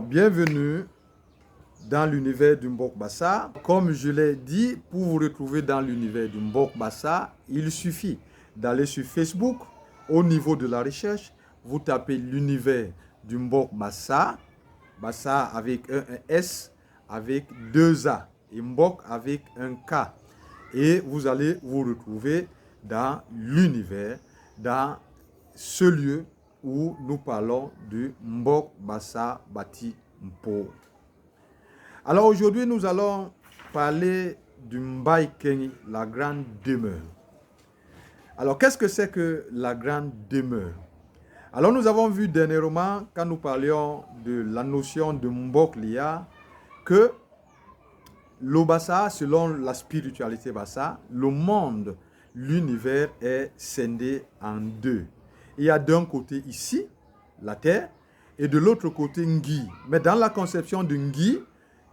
bienvenue dans l'univers du Mbok Bassa. Comme je l'ai dit, pour vous retrouver dans l'univers du Mbok Bassa, il suffit d'aller sur Facebook. Au niveau de la recherche, vous tapez l'univers du Mbok Bassa, Bassa avec un S, avec deux A, et Mbok avec un K. Et vous allez vous retrouver dans l'univers, dans ce lieu où nous parlons du Mbok Bassa Bati Mpo. Alors aujourd'hui, nous allons parler du Mbaye Kengi, la grande demeure. Alors qu'est-ce que c'est que la grande demeure? Alors nous avons vu dernièrement, quand nous parlions de la notion de Mbok Lia, que le Bassa, selon la spiritualité Bassa, le monde, l'univers est scindé en deux. Il y a d'un côté ici, la terre, et de l'autre côté Ngi. Mais dans la conception de Ngi,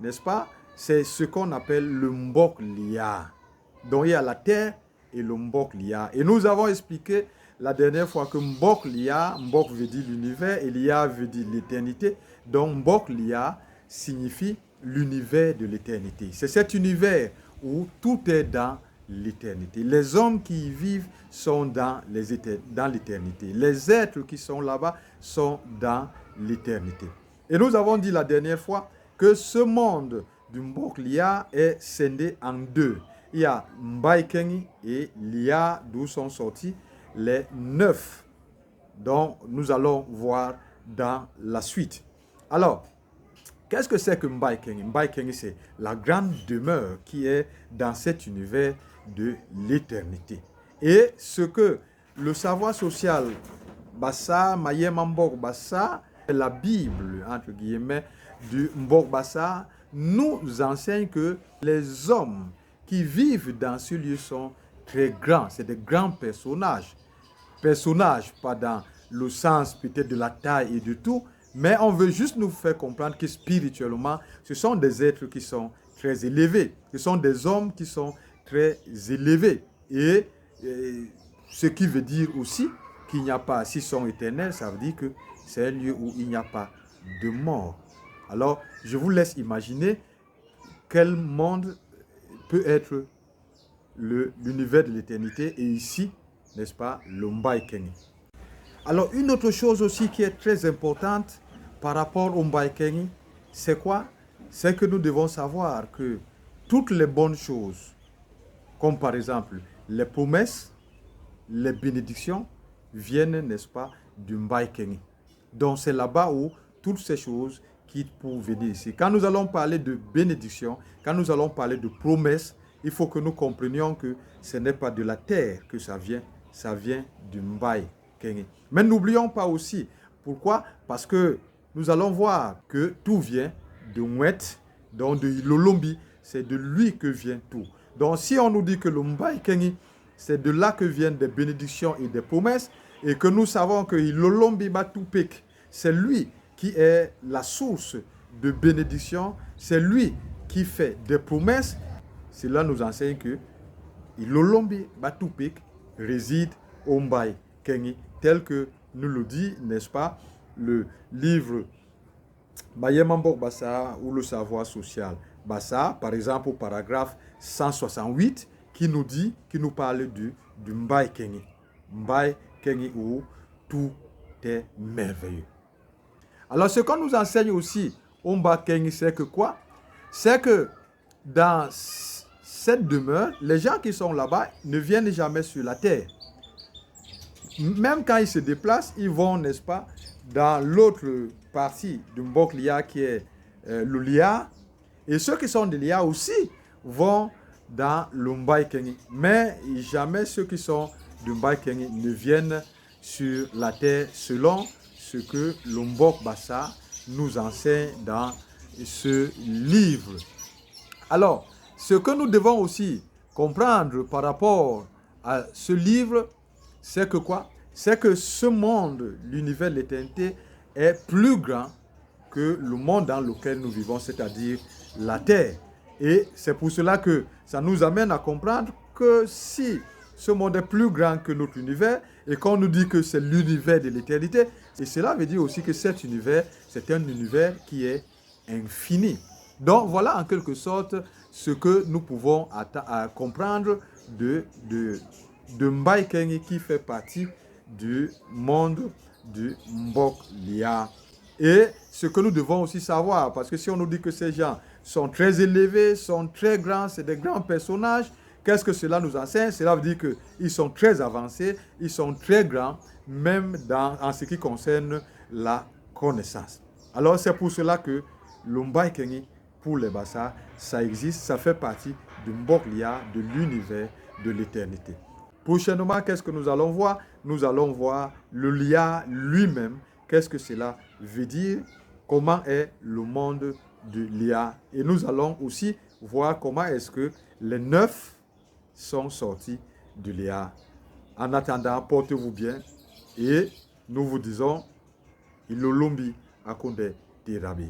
n'est-ce pas, c'est ce qu'on appelle le Mbok Lia. Donc il y a la terre et le Mbok Lia. Et nous avons expliqué la dernière fois que Mbok Lia, Mbok veut dire l'univers et Lia veut dire l'éternité. Donc Mbok Lia signifie l'univers de l'éternité. C'est cet univers où tout est dans l'éternité. Les hommes qui y vivent sont dans l'éternité. Les êtres qui sont là-bas sont dans l'éternité. Et nous avons dit la dernière fois que ce monde du Mbok Lia est scindé en deux. Il y a Mbaye Kengi et Lia, d'où sont sortis les 9, dont nous allons voir dans la suite. Alors, qu'est-ce que c'est que Mbaye Kengi? Mbaye Kengi, c'est la grande demeure qui est dans cet univers de l'éternité. Et ce que le savoir social Bassa, Mayema Mbok Bassa, la Bible, entre guillemets, du Mbok Bassa, nous enseigne que les hommes qui vivent dans ce lieu sont très grands. C'est des grands personnages. Personnages, pas dans le sens peut-être de la taille et de tout, mais on veut juste nous faire comprendre que spirituellement, ce sont des êtres qui sont très élevés. Ce sont des hommes qui sont très élevés. Et ce qui veut dire aussi qu'il n'y a pas, s'ils sont éternels, ça veut dire que c'est un lieu où il n'y a pas de mort. Alors, je vous laisse imaginer quel monde peut être l'univers de l'éternité et ici, n'est-ce pas, le Mbaye Kengi. Alors, une autre chose aussi qui est très importante par rapport au Mbaye Kengi, c'est quoi? C'est que nous devons savoir que toutes les bonnes choses, comme par exemple les promesses, les bénédictions, viennent, n'est-ce pas, du Mbaye Kengi. Donc, c'est là-bas où toutes ces choses qui pour venir ici. Quand nous allons parler de bénédiction, quand nous allons parler de promesses, il faut que nous comprenions que ce n'est pas de la terre que ça vient du Mbaye Kengi. Mais n'oublions pas aussi, pourquoi? Parce que nous allons voir que tout vient de Mwet, donc de Ilolombi, c'est de lui que vient tout. Donc si on nous dit que le Mbaye Kengi, c'est de là que viennent des bénédictions et des promesses, et que nous savons que Ilolombi Batupek, c'est lui qui est la source de bénédiction, c'est lui qui fait des promesses. Cela nous enseigne que Ilolombi Batupek réside au Mbaye Kengi, tel que nous le dit, n'est-ce pas, le livre Mayema Mbok Bassa ou le savoir social Bassa, par exemple au paragraphe 168, qui nous parle du Mbaye Kengi. Mbaye Kengi où tout est merveilleux. Alors, ce qu'on nous enseigne aussi au Mbaye Kengi, c'est que quoi? C'est que dans cette demeure, les gens qui sont là-bas ne viennent jamais sur la terre. Même quand ils se déplacent, ils vont, n'est-ce pas, dans l'autre partie du Mbok Lia qui est le Lia. Et ceux qui sont de Lia aussi vont dans le Mbaye Kengi. Mais jamais ceux qui sont du Mbaye Kengi ne viennent sur la terre selon ce que le Mbok Bassa nous enseigne dans ce livre. Alors, ce que nous devons aussi comprendre par rapport à ce livre, c'est que quoi? C'est que ce monde, l'univers de l'éternité, est plus grand que le monde dans lequel nous vivons, c'est-à-dire la terre. Et c'est pour cela que ça nous amène à comprendre que si ce monde est plus grand que notre univers et qu'on nous dit que c'est l'univers de l'éternité, et cela veut dire aussi que cet univers, c'est un univers qui est infini. Donc voilà en quelque sorte ce que nous pouvons comprendre de Mbaye Kengi qui fait partie du monde du Mbok Lia. Et ce que nous devons aussi savoir, parce que si on nous dit que ces gens sont très élevés, sont très grands, c'est des grands personnages, qu'est-ce que cela nous enseigne? Cela veut dire qu'ils sont très avancés, ils sont très grands, même en ce qui concerne la connaissance. Alors c'est pour cela que le Mbaye Kengi, pour les Bassa, ça existe, ça fait partie du Mbok Lia, de l'univers de l'éternité. Prochainement, qu'est-ce que nous allons voir? Nous allons voir le Lia lui-même. Qu'est-ce que cela veut dire? Comment est le monde du Lia? Et nous allons aussi voir comment est-ce que les 9 sont sortis du Lia. En attendant, portez-vous bien et nous vous disons Ilolombi Akonde Terabi.